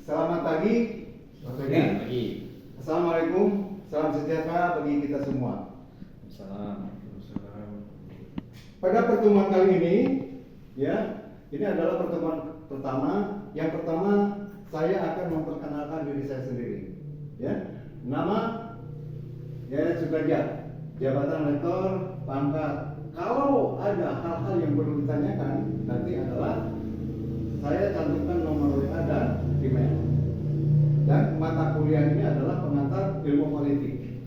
Selamat pagi. Pagi. Assalamualaikum. Salam sejahtera bagi kita semua. Pada pertemuan kali ini, ini adalah pertemuan pertama. Yang pertama, saya akan memperkenalkan diri saya sendiri. Nama, Sudrajat, jabatan lektor, pangkat. Kalau ada hal-hal yang perlu ditanyakan, nanti adalah saya cantumkan nomor WA dan email. Dan mata kuliah ini adalah pengantar ilmu politik.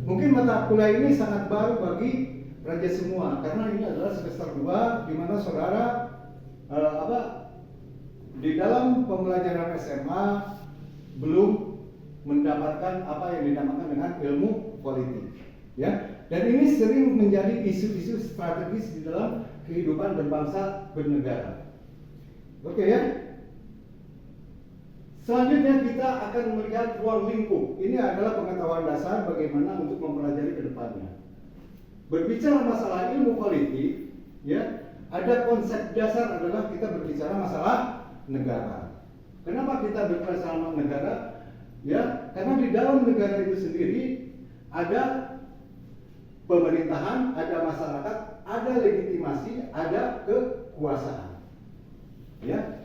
Mungkin mata kuliah ini sangat baru bagi Raja semua, karena ini adalah semester 2 di mana saudara di dalam pembelajaran SMA belum mendapatkan apa yang dinamakan dengan ilmu politik. Dan ini sering menjadi isu-isu strategis di dalam kehidupan berbangsa bernegara. Oke ya. Selanjutnya kita akan melihat ruang lingkup. Ini adalah pengetahuan dasar bagaimana untuk mempelajari ke depannya. Berbicara masalah ilmu politik, ada konsep dasar adalah kita berbicara masalah negara. Kenapa kita berbicara masalah negara? Karena di dalam negara itu sendiri ada pemerintahan, ada masyarakat, ada legitimasi, ada kekuasaan.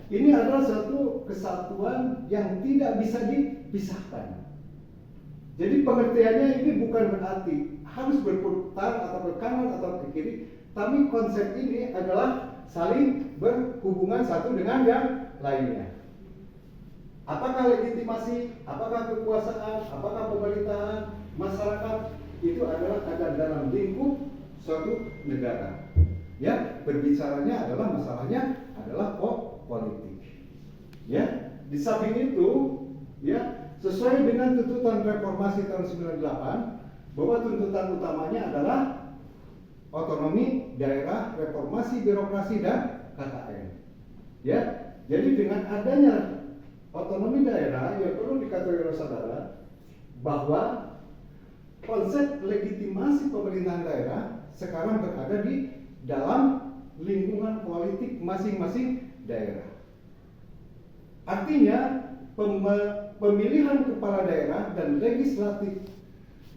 Ini adalah satu kesatuan yang tidak bisa dipisahkan. Jadi pengertiannya ini bukan berarti harus berputar atau berkanan atau ke kiri, tapi konsep ini adalah saling berhubungan satu dengan yang lainnya. Apakah legitimasi, apakah kekuasaan, apakah pemerintahan, masyarakat, itu adalah ada dalam lingkup suatu negara. Berbicaranya adalah masalahnya adalah politik. Di samping itu, sesuai dengan tuntutan reformasi tahun 98, bahwa tuntutan utamanya adalah otonomi daerah, reformasi birokrasi dan KKN. Jadi dengan adanya otonomi daerah, yang perlu diketahui oleh saudara bahwa konsep legitimasi pemerintahan daerah sekarang berada di dalam lingkungan politik masing-masing daerah. Artinya pemilihan kepala daerah dan legislatif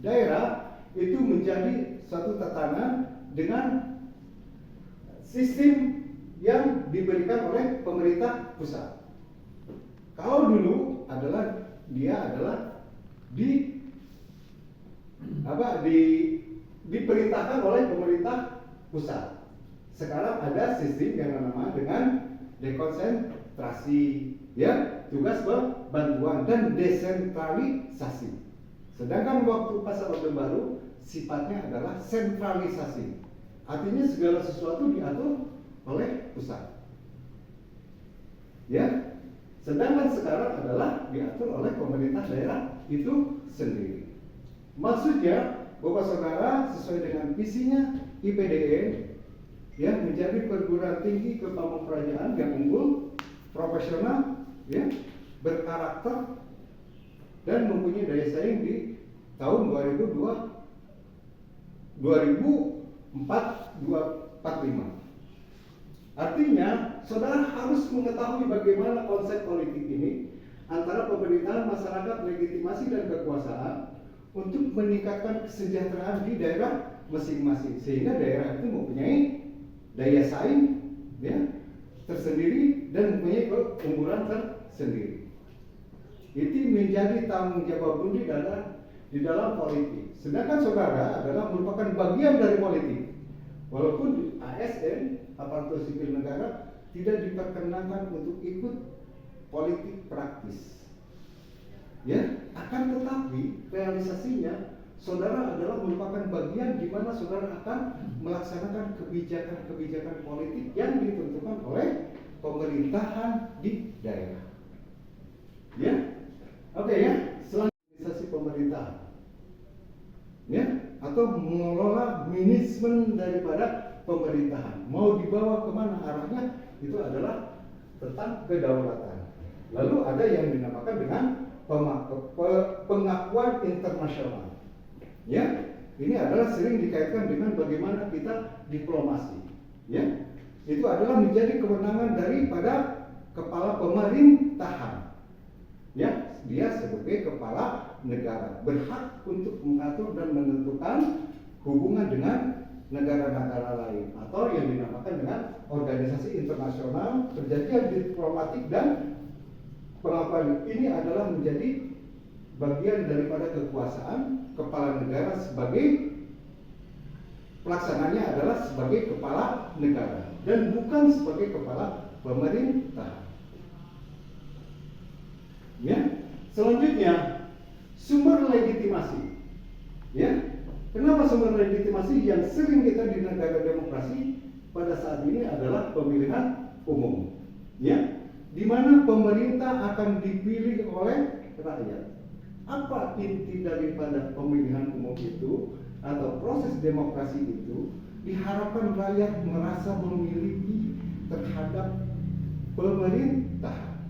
daerah itu menjadi satu tatanan dengan sistem yang diberikan oleh pemerintah pusat. Kalau dulu dia adalah diperintahkan oleh pemerintah pusat. Sekarang ada sistem yang namanya dengan dekonsentrasi, tugas bantuan dan desentralisasi. Sedangkan waktu pasca Orde Baru sifatnya adalah sentralisasi. Artinya segala sesuatu diatur oleh pusat. Sedangkan sekarang adalah diatur oleh pemerintah daerah itu sendiri. Maksudnya Bapak Saudara sesuai dengan visinya IPDN menjadi perguruan tinggi kepemudaan yang unggul, profesional, berkarakter dan mempunyai daya saing di tahun 2045. Artinya, saudara harus mengetahui bagaimana konsep politik ini antara pemerintahan, masyarakat, legitimasi dan kekuasaan untuk meningkatkan kesejahteraan di daerah masing-masing, sehingga daerah itu mempunyai daya saing tersendiri dan mempunyai keunggulan tersendiri. Itu menjadi tanggung jawab Bundi di dalam politik. Sedangkan saudara adalah merupakan bagian dari politik. Walaupun ASN, aparatur sipil negara, tidak diperkenankan untuk ikut politik praktis. Akan tetapi realisasinya saudara adalah merupakan bagian di mana saudara akan melaksanakan kebijakan-kebijakan politik yang ditentukan oleh pemerintahan di daerah. Selanjutnya pemerintahan. Atau mengelola manajemen daripada pemerintahan. Mau dibawa kemana arahnya, itu adalah tentang kedaulatan. Lalu ada yang dinamakan dengan pengakuan internasional. Ini adalah sering dikaitkan dengan bagaimana kita diplomasi. Itu adalah menjadi kewenangan daripada kepala pemerintahan. Ya, dia sebagai kepala negara berhak untuk mengatur dan menentukan hubungan dengan negara-negara lain atau yang dinamakan dengan organisasi internasional, perjanjian diplomatik dan pengakuan. Ini adalah menjadi bagian daripada kekuasaan kepala negara sebagai pelaksananya adalah sebagai kepala negara dan bukan sebagai kepala pemerintah. Ya, selanjutnya sumber legitimasi. Ya, kenapa sumber legitimasi yang sering kita di negara demokrasi pada saat ini adalah pemilihan umum. Ya, di mana pemerintah akan dipilih oleh rakyat. Apa inti daripada pemilihan umum itu atau proses demokrasi itu? Diharapkan rakyat merasa memiliki terhadap pemerintah,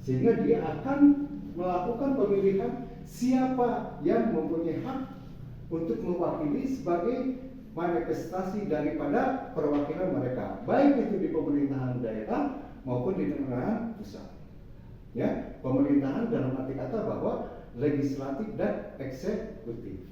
sehingga dia akan melakukan pemilihan siapa yang mempunyai hak untuk mewakili sebagai manifestasi daripada perwakilan mereka, baik itu di pemerintahan daerah maupun di pemerintahan pusat. Ya, pemerintahan dalam arti kata bahwa legislatif dan eksekutif.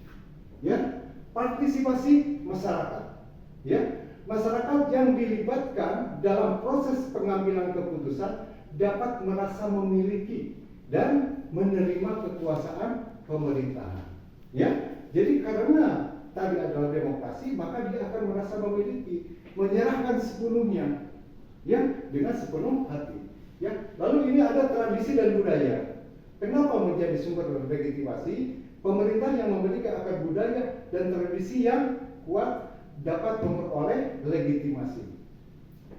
Ya, partisipasi masyarakat. Ya, masyarakat yang dilibatkan dalam proses pengambilan keputusan dapat merasa memiliki dan menerima kekuasaan pemerintahan. Ya, jadi karena tadi adalah demokrasi, maka dia akan merasa memiliki, menyerahkan sepenuhnya, ya, dengan sepenuh hati. Ya, lalu ini ada tradisi dan budaya. Kenapa menjadi sumber legitimasi? Pemerintah yang memiliki akar budaya dan tradisi yang kuat dapat memperoleh legitimasi.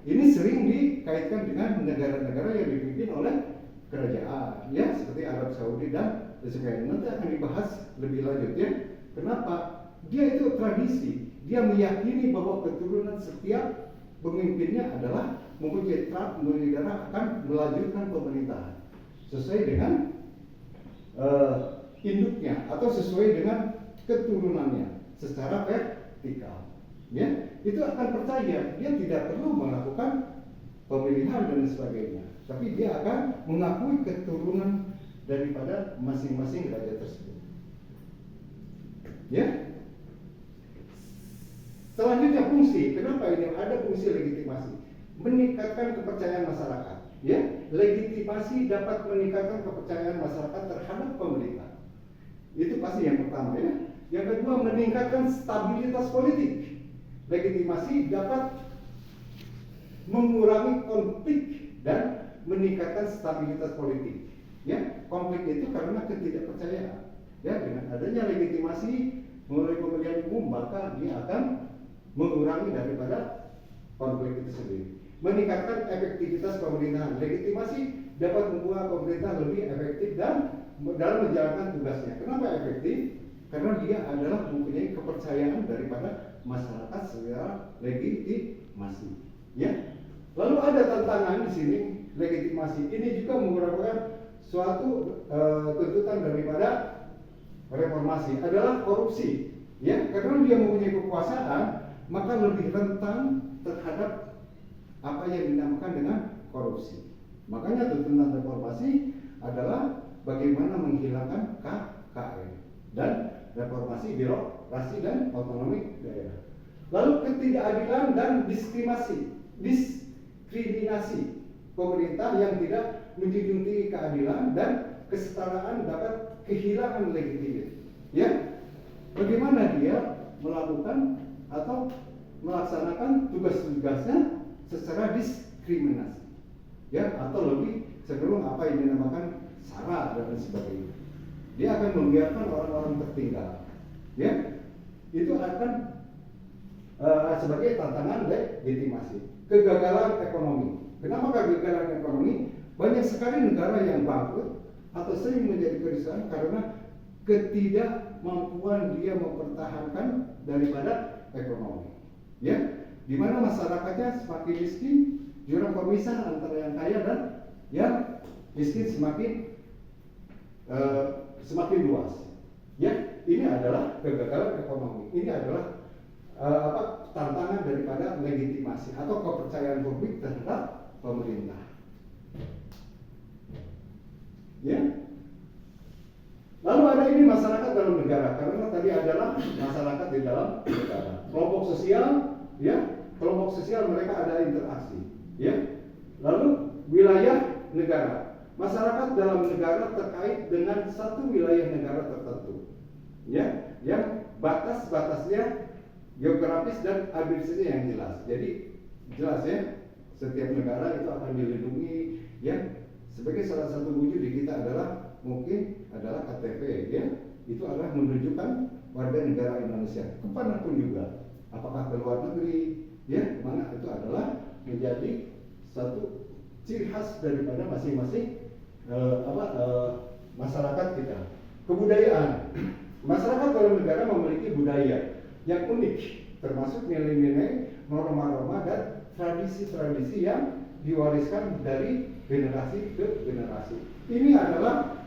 Ini sering dikaitkan dengan negara-negara yang dipimpin oleh kerajaan, ya, seperti Arab Saudi dan sebagainya. Nanti akan dibahas lebih lanjut, ya. Kenapa? Dia itu tradisi. Dia meyakini bahwa keturunan setiap pemimpinnya adalah mempunyai negara akan melanjutkan pemerintahan sesuai dengan induknya atau sesuai dengan keturunannya secara vertikal. Ya, itu akan percaya dia tidak perlu melakukan pemilihan dan sebagainya, tapi dia akan mengakui keturunan daripada masing-masing raja tersebut. Ya. Selanjutnya fungsi. Kenapa ini ada fungsi legitimasi? Meningkatkan kepercayaan masyarakat. Ya, legitimasi dapat meningkatkan kepercayaan masyarakat terhadap pemerintah. Itu pasti yang pertama, ya. Yang kedua, meningkatkan stabilitas politik. Legitimasi dapat mengurangi konflik dan meningkatkan stabilitas politik. Ya, konflik itu karena ketidakpercayaan. Ya, dengan adanya legitimasi melalui pemilihan umum, maka dia akan mengurangi daripada konflik itu sendiri. Meningkatkan efektivitas pemerintahan. Legitimasi dapat membuat pemerintah lebih efektif dan dalam menjalankan tugasnya. Kenapa efektif? Karena dia adalah mempunyai kepercayaan daripada masyarakat secara legitimasi. Ya. Lalu ada tantangan di sini legitimasi. Ini juga merupakan suatu tuntutan daripada reformasi adalah korupsi. Ya, karena dia mempunyai kekuasaan, maka lebih rentan terhadap apa yang dinamakan dengan korupsi. Makanya tuntutan reformasi adalah bagaimana menghilangkan KKN dan reformasi birokrasi dan otonomi daerah. Lalu ketidakadilan dan diskriminasi pemerintah yang tidak menjunjung tinggi keadilan dan kesetaraan dapat kehilangan legitimasi. Ya, bagaimana dia melakukan atau melaksanakan tugas-tugasnya secara diskriminasi, ya, atau lebih cenderung apa yang dinamakan SARA dan sebagainya. Dia akan membiarkan orang-orang tertinggal, ya. Itu akan sebagai tantangan legitimasi. Kegagalan ekonomi. Kenapa kegagalan ekonomi? Banyak sekali negara yang bangkrut atau sering menjadi kerusakan karena ketidakmampuan dia mempertahankan daripada ekonomi. Ya, di mana masyarakatnya semakin miskin, jurang pemisah antara yang kaya dan yang miskin semakin luas. Ya, ini adalah kegagalan ekonomi. Ini adalah tantangan daripada legitimasi atau kepercayaan publik terhadap pemerintah. ini masyarakat dalam negara, karena tadi adalah masyarakat di dalam negara. Kelompok sosial, ya, kelompok sosial mereka ada interaksi, ya. Lalu wilayah negara, masyarakat dalam negara terkait dengan satu wilayah negara tertentu, ya, yang batas-batasnya geografis dan administrasi yang jelas. Jadi jelas ya, setiap negara itu akan dilindungi, ya. Sebagai salah satu wujud di kita adalah mungkin adalah KTP, ya. Itu adalah menunjukkan warga negara Indonesia kemanapun juga, apakah ke luar negeri, ya, mana itu adalah menjadi satu ciri khas daripada masing-masing masyarakat kita. Kebudayaan, masyarakat dalam negara memiliki budaya yang unik, termasuk nilai-nilai, norma-norma dan tradisi-tradisi yang diwariskan dari generasi ke generasi. Ini adalah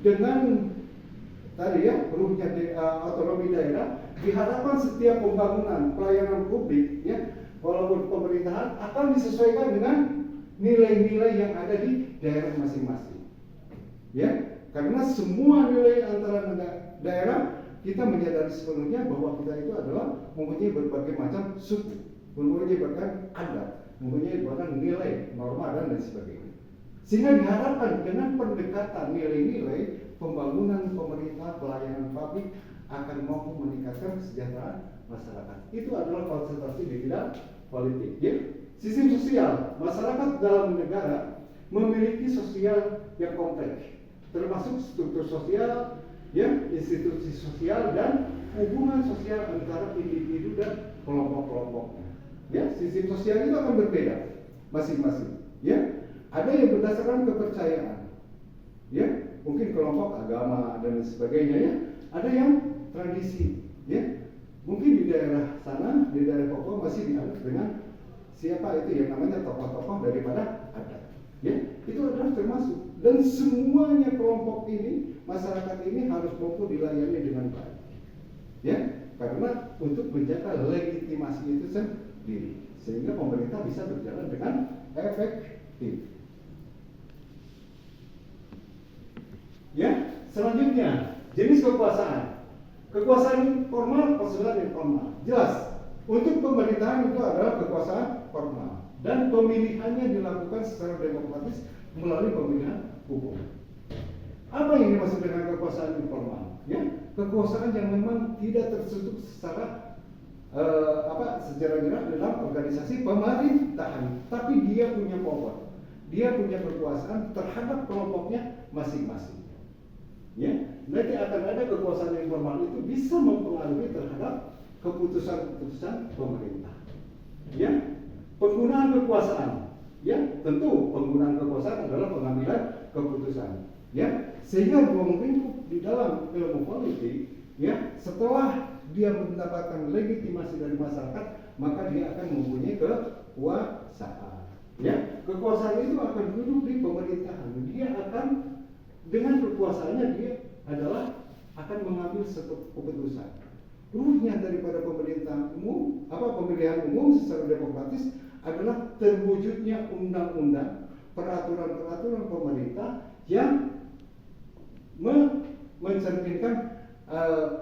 dengan tadi ya, penuhnya otonomi daerah, diharapkan setiap pembangunan pelayanan publik, ya, walaupun pemerintahan akan disesuaikan dengan nilai-nilai yang ada di daerah masing-masing, ya, karena semua nilai antara daerah kita menyadari sepenuhnya bahwa kita itu adalah mempunyai berbagai macam suku, mempunyai berbagai adat, mempunyai berbagai nilai, norma dan lain sebagainya. Sehingga diharapkan dengan pendekatan nilai-nilai pembangunan pemerintah pelayanan publik akan mampu meningkatkan kesejahteraan masyarakat. Itu adalah konsentrasi di bidang politik. Ya. Sistem sosial, masyarakat dalam negara memiliki sosial yang kompleks, termasuk struktur sosial, ya, institusi sosial dan hubungan sosial antara individu dan kelompok-kelompoknya. Ya, sistem sosial itu akan berbeda masing-masing. Ya, ada yang berdasarkan kepercayaan, ya, mungkin kelompok agama dan sebagainya, ya. Ada yang tradisi, ya, mungkin di daerah sana, di daerah Papua masih dianggap dengan siapa itu yang namanya tokoh-tokoh daripada adat, ya, itu adalah termasuk. Dan semuanya kelompok ini, masyarakat ini harus mampu dilayani dengan baik, ya, karena untuk menjaga legitimasi itu sendiri, sehingga pemerintah bisa berjalan dengan efektif. Ya, selanjutnya jenis kekuasaan. Kekuasaan formal, kekuasaan informal. Jelas, untuk pemerintahan itu adalah kekuasaan formal dan pemilihannya dilakukan secara demokratis melalui pemilihan umum. Apa yang dimaksud dengan kekuasaan informal? Ya, kekuasaan yang memang tidak tersentuh secara secara jelas dalam organisasi pemerintahan, tapi dia punya power, dia punya kekuasaan terhadap kelompoknya masing-masing. Ya, nanti akan ada kekuasaan informal itu bisa mempengaruhi terhadap keputusan-keputusan pemerintah. Ya, penggunaan kekuasaan, ya, tentu penggunaan kekuasaan adalah pengambilan keputusan, ya, sehingga ruang lingkup di dalam ilmu politik, ya, setelah dia mendapatkan legitimasi dari masyarakat, maka dia akan mempunyai kekuasaan. Ya, kekuasaan itu akan duduk di pemerintahan. Dia akan dengan kekuasaannya dia adalah akan mengambil satu keputusan. Ruhnya daripada pemerintahan umum, pemilihan umum secara demokratis adalah terwujudnya undang-undang, peraturan-peraturan pemerintah yang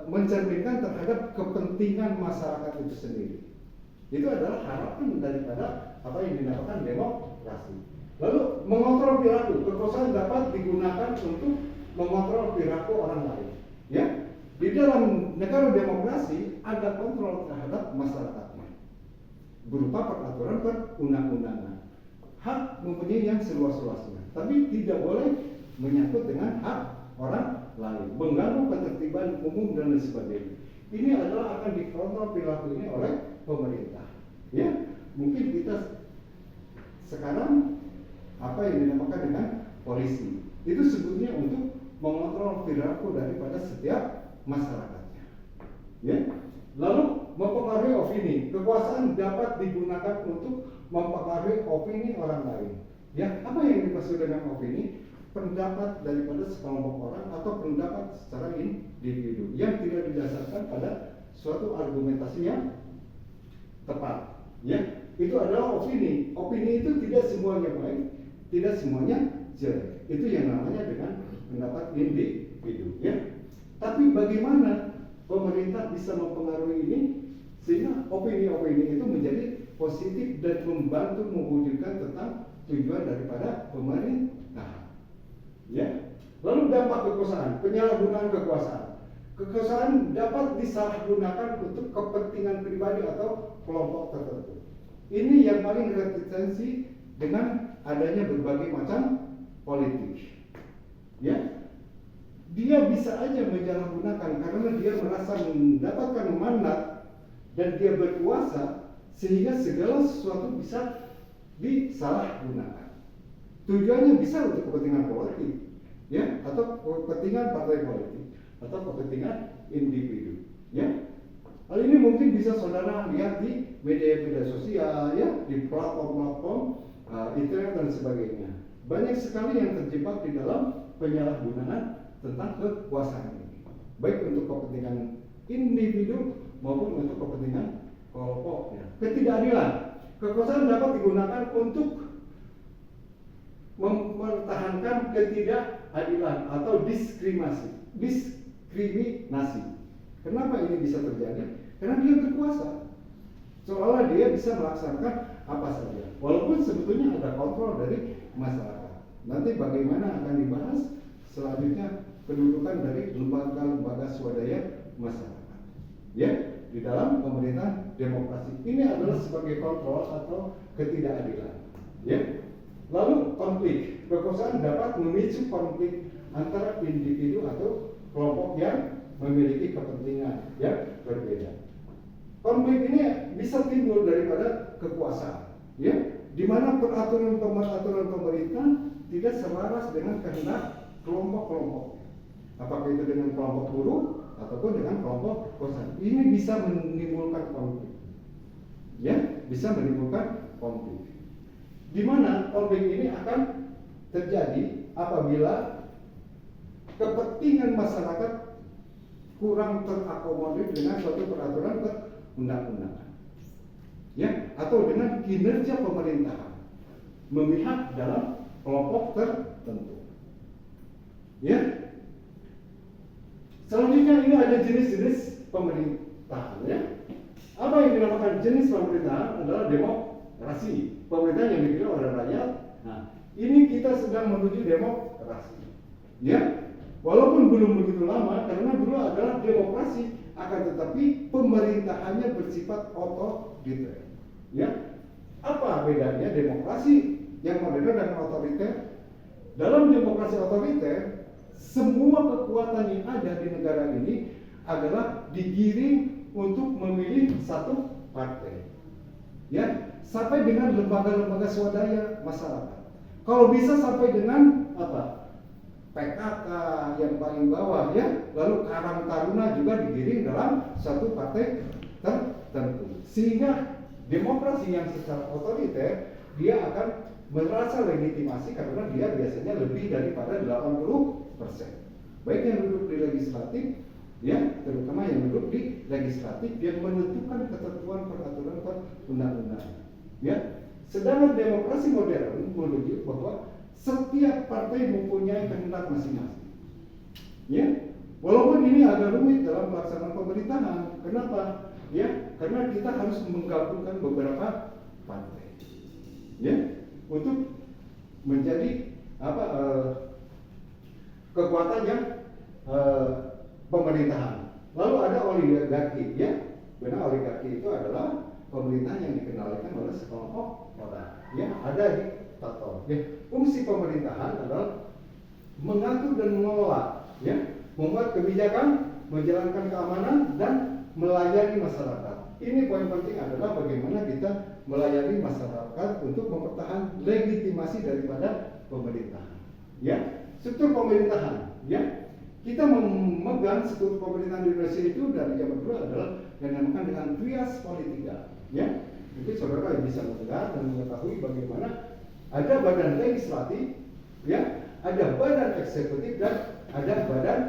mencerminkan terhadap kepentingan masyarakat itu sendiri. Itu adalah harapan daripada apa yang dinamakan demokrasi. Lalu mengontrol perilaku, kekuasaan dapat digunakan untuk mengontrol perilaku orang lain. Ya, di dalam negara demokrasi ada kontrol terhadap masyarakatnya berupa peraturan perundang-undangan. Hak mempunyai yang seluas-luasnya, tapi tidak boleh menyangkut dengan hak orang lain, mengganggu ketertiban umum dan lain sebagainya. Ini adalah akan dikontrol perilaku ini oleh pemerintah. Ya, mungkin kita sekarang apa yang dinamakan dengan polisi itu sebetulnya untuk mengontrol perilaku daripada setiap masyarakatnya. Ya, lalu mempengaruhi opini, kekuasaan dapat digunakan untuk mempengaruhi opini orang lain. Ya, apa yang dimaksud dengan opini? Pendapat daripada sekelompok orang atau pendapat secara individu yang tidak didasarkan pada suatu argumentasi yang tepat. Ya, itu adalah opini. Opini itu tidak semuanya baik, tidak semuanya jelek. Itu yang namanya dengan pendapat individu. Ya, Tapi bagaimana pemerintah bisa mempengaruhi ini sehingga opini-opini itu menjadi positif dan membantu mewujudkan tentang tujuan daripada pemerintah. Ya. Lalu dampak kekuasaan, penyalahgunaan kekuasaan. Kekuasaan dapat disalahgunakan untuk kepentingan pribadi atau kelompok tertentu. Ini yang paling resistensi dengan adanya berbagai macam politik. Ya, dia bisa aja menyalahgunakan karena dia merasa mendapatkan mandat dan dia berkuasa sehingga segala sesuatu bisa disalahgunakan. Tujuannya bisa untuk kepentingan politik, ya, atau kepentingan partai politik, atau kepentingan individu, ya. Hal ini mungkin bisa saudara lihat di media-media sosial, ya, di platform-platform internet dan sebagainya. Banyak sekali yang terjebak di dalam penyalahgunaan tentang kekuasaan ini, baik untuk kepentingan individu maupun untuk kepentingan kelompok. Ya. Ketidakadilan, kekuasaan dapat digunakan untuk mempertahankan ketidakadilan atau diskriminasi. Kenapa ini bisa terjadi? Karena dia berkuasa. Seolah dia bisa melaksanakan apa saja. Walaupun sebetulnya ada kontrol dari masyarakat. Nanti bagaimana akan dibahas selanjutnya kedudukan dari lembaga-lembaga swadaya masyarakat. Ya, di dalam pemerintahan demokrasi. Ini adalah sebagai kontrol atau ketidakadilan. Ya. Lalu konflik. Kekuasaan dapat memicu konflik antara individu atau kelompok yang memiliki kepentingan yang berbeda. Konflik ini bisa timbul daripada kekuasaan, ya, di mana peraturan pemerintah tidak selaras dengan kehendak kelompok-kelompok. Apakah itu dengan kelompok buruh ataupun dengan kelompok kekuasaan. Ini bisa menimbulkan konflik, ya, bisa menimbulkan konflik. Di mana konflik ini akan terjadi apabila kepentingan masyarakat kurang terakomodir dengan suatu peraturan perundang-undangan, ya, atau dengan kinerja pemerintahan memihak dalam kelompok tertentu. Ya. Selanjutnya ini ada jenis-jenis pemerintahan, ya. Apa yang dinamakan jenis pemerintahan adalah demokrasi, pemerintahan yang dipilih oleh rakyat. Nah, ini kita sedang menuju demokrasi, ya. Walaupun belum begitu lama, karena dulu adalah demokrasi, akan tetapi pemerintahannya bersifat otoriter. Ya, apa bedanya demokrasi yang modern dan otoriter? Dalam demokrasi otoriter, semua kekuatan yang ada di negara ini adalah digiring untuk memilih satu partai. Ya, sampai dengan lembaga-lembaga swadaya masyarakat. Kalau bisa sampai dengan apa? PKK yang paling bawah, ya, lalu Karang Taruna juga digiring dalam satu partai tertentu. Sehingga demokrasi yang secara otoriter dia akan merasa legitimasi karena dia biasanya lebih daripada 80%. Baik yang duduk di legislatif, ya, terutama yang duduk di legislatif yang menentukan ketentuan peraturan perundang-undangan. Ya, sedangkan demokrasi modern menunjuk bahwa setiap partai mempunyai kehendak masing-masing. Ya, walaupun ini agak rumit dalam pelaksanaan pemerintahan. Kenapa? Ya, karena kita harus menggabungkan beberapa partai, ya, untuk menjadi kekuatan yang pemerintahan. Lalu ada oligarki, ya. Benar, oligarki itu adalah pemerintahan yang dikendalikan oleh sekelompok orang. Ya, ada diktator. Ya, fungsi pemerintahan adalah mengatur dan mengelola, ya, membuat kebijakan, menjalankan keamanan dan melayani masyarakat. Ini poin penting adalah bagaimana kita melayani masyarakat untuk mempertahankan legitimasi daripada pemerintahan. Ya, struktur pemerintahan, ya. Kita memegang struktur pemerintahan di Indonesia itu dari zaman dulu adalah yang dinamakan dengan trias politika, ya. Mungkin saudara bisa mendengar dan mengetahui bagaimana ada badan legislatif, ya, ada badan eksekutif dan ada badan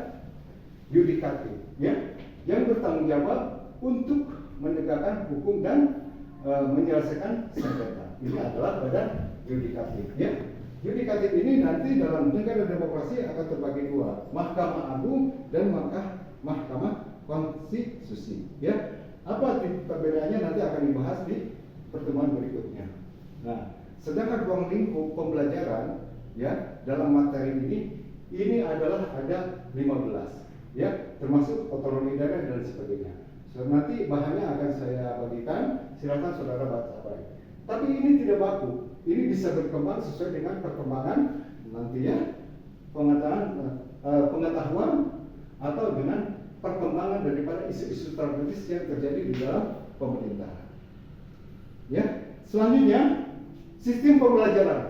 yudikatif, ya, yang bertanggung jawab untuk menegakkan hukum dan menyelesaikan sengketa. Ini adalah badan yudikatif, ya. Yudikatif ini nanti dalam negara demokrasi akan terbagi dua, Mahkamah Agung dan Mahkamah Konstitusi. Ya, apa perbedaannya nanti akan dibahas di pertemuan berikutnya. Nah, sedangkan ruang lingkup pembelajaran ya dalam materi ini adalah ada 15 ya, termasuk otonomi daerah dan sebagainya. So, nanti bahannya akan saya bagikan, silakan saudara baca baik. Tapi ini tidak baku, ini bisa berkembang sesuai dengan perkembangan nanti ya, pengetahuan atau dengan perkembangan daripada isu-isu strategis yang terjadi di dalam pemerintahan. Ya, selanjutnya sistem pembelajaran.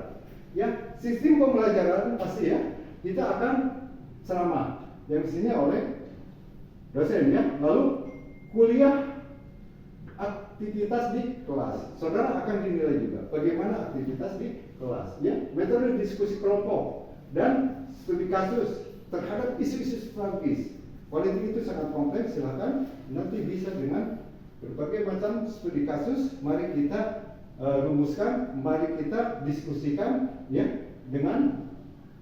Ya, sistem pembelajaran pasti ya kita akan ceramah yang isinya oleh dosen ya. Lalu kuliah aktivitas di kelas. Saudara akan dinilai juga bagaimana aktivitas di kelas ya. Metode diskusi kelompok dan studi kasus terhadap isu-isu strategis. Politik itu sangat kompleks, silakan nanti bisa dengan berbagai macam studi kasus. Mari kita rumuskan, mari kita diskusikan ya dengan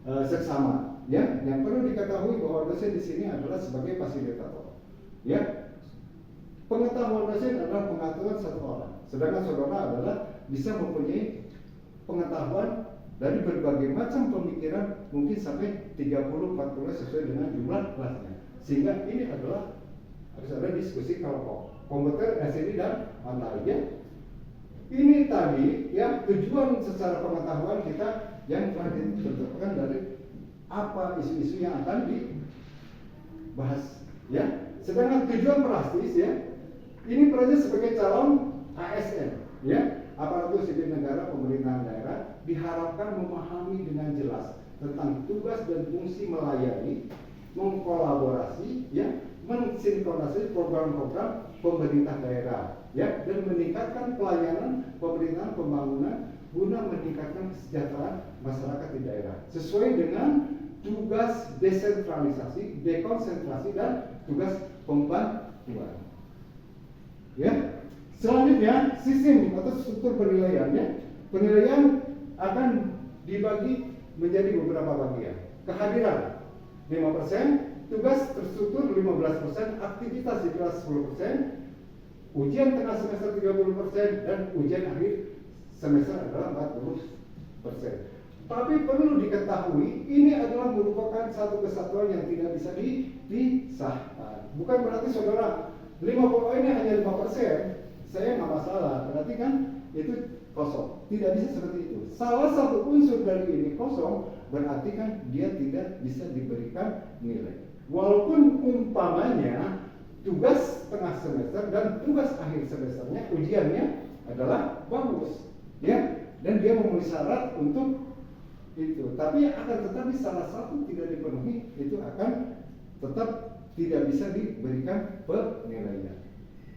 seksama. Ya, yang perlu diketahui bahwa dosen di sini adalah sebagai fasilitator. Ya, pengetahuan dosen adalah pengetahuan satu orang, sedangkan saudara adalah bisa mempunyai pengetahuan dari berbagai macam pemikiran, mungkin sampai 30-40 sesuai dengan jumlah kelasnya. Sehingga ini adalah harus ada diskusi kelompok, komputer, SNI dan lain-lain ya. Ini tadi ya tujuan secara pengetahuan kita yang telah ditentukan dari apa isu-isu yang akan dibahas ya. Sedangkan tujuan praktis ya, ini proses sebagai calon ASN ya, aparatur sipil negara pemerintahan daerah diharapkan memahami dengan jelas tentang tugas dan fungsi melayani, mengkolaborasi ya, mensinkronisasi program-program pemerintah daerah ya, dan meningkatkan pelayanan pemerintahan pembangunan guna meningkatkan kesejahteraan masyarakat di daerah sesuai dengan tugas desentralisasi, dekonsentrasi dan tugas pembantuan. Ya. Selanjutnya sistem atau struktur penilaiannya. Penilaian akan dibagi menjadi beberapa bagian. Kehadiran 5%, tugas terstruktur 15%, aktivitas di kelas 10%, ujian tengah semester 30% dan ujian akhir semester adalah 40%. Tapi perlu diketahui ini adalah merupakan satu kesatuan yang tidak bisa dipisahkan. Bukan berarti saudara 50 ini hanya 5%, saya nggak masalah, berarti kan itu kosong. Tidak bisa seperti itu. Salah satu unsur dari ini kosong, berarti kan dia tidak bisa diberikan nilai. Walaupun umpamanya tugas tengah semester dan tugas akhir semesternya ujiannya adalah bagus, ya, dan dia memenuhi syarat untuk itu, tapi akan tetapi salah satu tidak dipenuhi, itu akan tetap tidak bisa diberikan penilaian.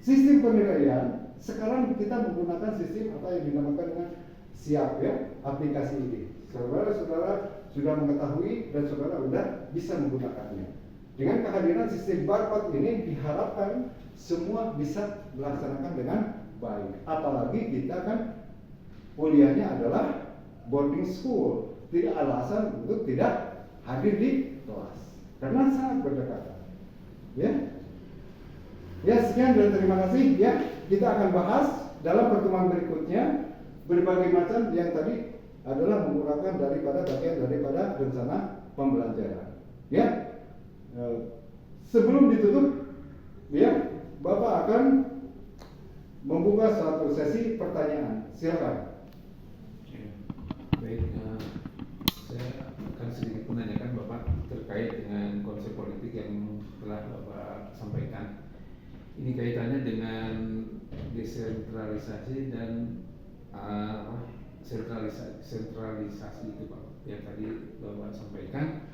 Sistem penilaian sekarang kita menggunakan sistem apa yang dinamakan dengan SIAP ya, aplikasi ini. Saudara-saudara sudah mengetahui dan saudara sudah bisa menggunakannya. Dengan kehadiran sistem barcode ini diharapkan semua bisa melaksanakan dengan baik. Apalagi kita kan kuliahnya adalah boarding school. Tidak alasan untuk tidak hadir di kelas karena sangat berdekatan. Ya, sekian dan terima kasih. Ya, kita akan bahas dalam pertemuan berikutnya berbagai macam yang tadi adalah menggunakan bagian daripada rencana pembelajaran. Ya, sebelum ditutup, ya, Bapak akan membuka suatu sesi pertanyaan. Silakan. Baik, saya akan sedikit menanyakan Bapak terkait dengan konsep politik yang telah Bapak sampaikan. Ini kaitannya dengan desentralisasi dan sentralisasi itu Pak, yang tadi Bapak sampaikan.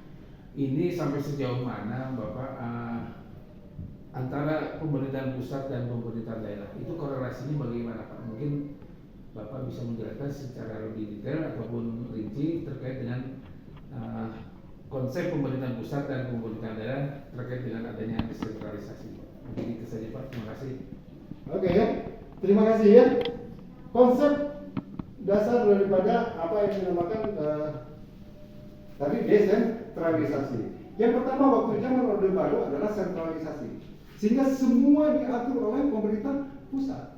Ini sampai sejauh mana Bapak antara pemerintahan pusat dan pemerintahan daerah itu korelasinya bagaimana Pak? Mungkin Bapak bisa menjelaskan secara lebih detail ataupun rinci terkait dengan konsep pemerintahan pusat dan pemerintahan daerah terkait dengan adanya desentralisasi. Mungkin itu saja Pak, terima kasih. Oke ya, terima kasih ya. Konsep dasar daripada apa yang dinamakan tadi desentralisasi. Yang pertama waktu zaman Orde Baru adalah sentralisasi, sehingga semua diatur oleh pemerintah pusat.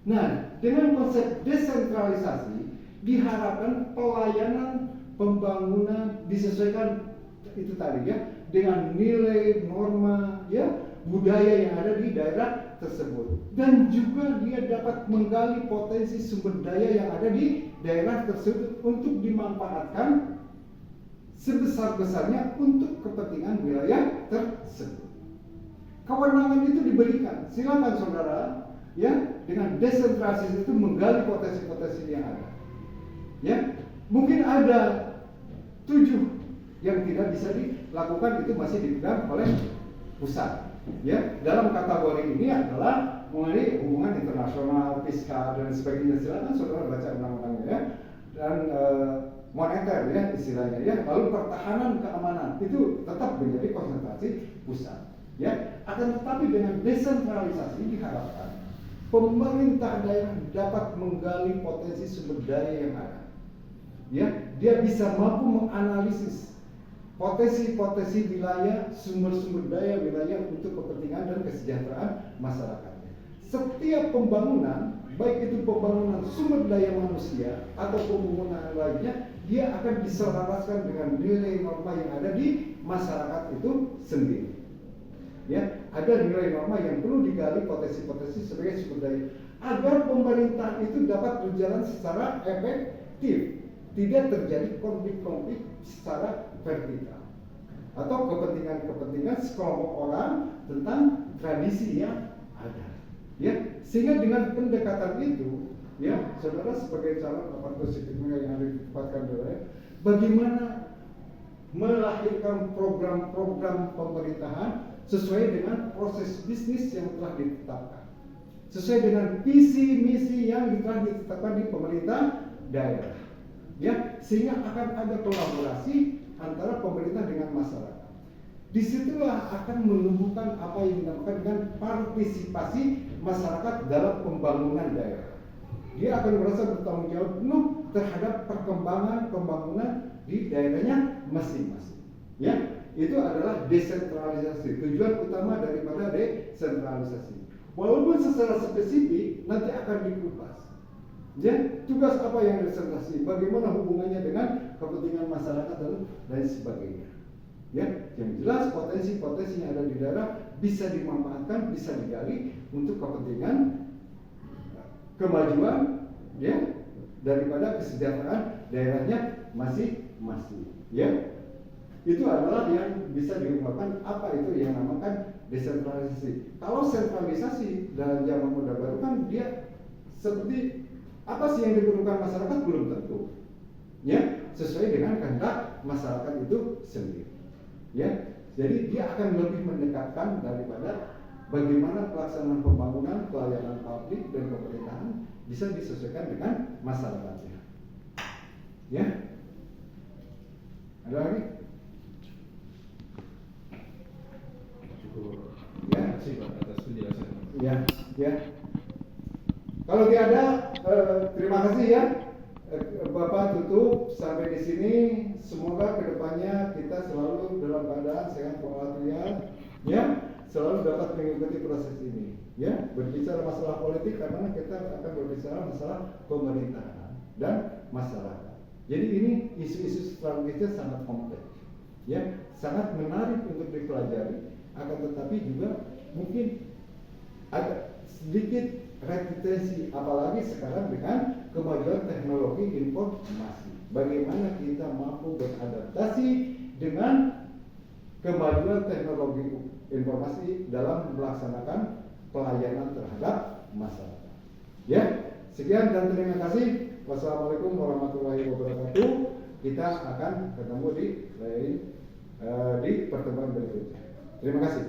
Nah, dengan konsep desentralisasi diharapkan pelayanan pembangunan disesuaikan itu tadi ya dengan nilai norma ya budaya yang ada di daerah tersebut, dan juga dia dapat menggali potensi sumber daya yang ada di daerah tersebut untuk dimanfaatkan sebesar-besarnya untuk kepentingan wilayah tersebut. Kewenangan itu diberikan, silakan saudara ya dengan desentralisasi itu menggali potensi-potensi yang ada. Ya, mungkin ada 7 yang tidak bisa dilakukan, itu masih dipegang oleh pusat. Ya, dalam kategori ini adalah mengenai hubungan internasional, fiskal dan sebagainya. Silakan saudara baca undang-undangnya ya. Dan moneter ya istilahnya ya, lalu pertahanan keamanan itu tetap menjadi konsentrasi pusat ya. Akan tetapi dengan desentralisasi diharapkan pemerintah daerah dapat menggali potensi sumber daya yang ada ya, dia bisa mampu menganalisis potensi-potensi wilayah, sumber-sumber daya wilayah untuk kepentingan dan kesejahteraan masyarakatnya. Setiap pembangunan, baik itu pembangunan sumber daya manusia atau pembangunan lainnya, dia akan diselaraskan dengan nilai norma yang ada di masyarakat itu sendiri. Ya, ada nilai norma yang perlu digali potensi-potensi sebagai sumber daya agar pemerintah itu dapat berjalan secara efektif, tidak terjadi konflik-konflik secara vertikal atau kepentingan-kepentingan sekelompok orang tentang tradisi yang ada. Ya, sehingga dengan pendekatan itu, ya, saudara sebagai calon aparatur sipil negara yang ada ditempatkan daerah, bagaimana melahirkan program-program pemerintahan sesuai dengan proses bisnis yang telah ditetapkan, sesuai dengan visi misi yang telah ditetapkan di pemerintah daerah, ya, sehingga akan ada kolaborasi antara pemerintah dengan masyarakat. Disitulah akan menumbuhkan apa yang dinamakan dengan partisipasi masyarakat dalam pembangunan daerah. Dia akan merasa bertanggung jawab penuh terhadap perkembangan pembangunan di daerahnya masing-masing. Ya, itu adalah desentralisasi. Tujuan utama daripada desentralisasi. Walaupun secara spesifik nanti akan dikupas. Ya, tugas apa yang desentralisasi? Bagaimana hubungannya dengan kepentingan masyarakat dan lain sebagainya. Ya, yang jelas potensi-potensi yang ada di daerah bisa dimanfaatkan, bisa digali untuk kepentingan kemajuan ya daripada kesejahteraan daerahnya masing-masing. Ya, itu adalah yang bisa diungkapkan apa itu yang namakan desentralisasi. Kalau sentralisasi dalam zaman Orde Baru kan dia seperti apa sih yang diperlukan masyarakat belum tentu. Ya, sesuai dengan kehendak masyarakat itu sendiri. Ya, jadi dia akan lebih mendekatkan daripada bagaimana pelaksanaan pembangunan, pelayanan publik dan pemerintahan bisa disesuaikan dengan masyarakatnya. Ya, ada lagi? Cukup. Ya, Terima kasih Pak atas penjelasannya. ya, ya. Kalau tiada, terima kasih ya. Bapak tutup sampai di sini. Semoga kedepannya kita selalu dalam keadaan sehat walafiat, ya, selalu dapat mengikuti proses ini. Ya, berbicara masalah politik karena kita akan berbicara masalah pemerintahan dan masyarakat. Jadi ini isu-isu strategisnya sangat kompleks, ya, sangat menarik untuk dipelajari. Akan tetapi juga mungkin ada sedikit resistensi, apalagi sekarang dengan kemajuan teknologi informasi. Bagaimana kita mampu beradaptasi dengan kemajuan teknologi informasi dalam melaksanakan pelayanan terhadap masyarakat. Ya, sekian dan terima kasih. Wassalamualaikum warahmatullahi wabarakatuh. Kita akan ketemu di pertemuan berikutnya. Terima kasih.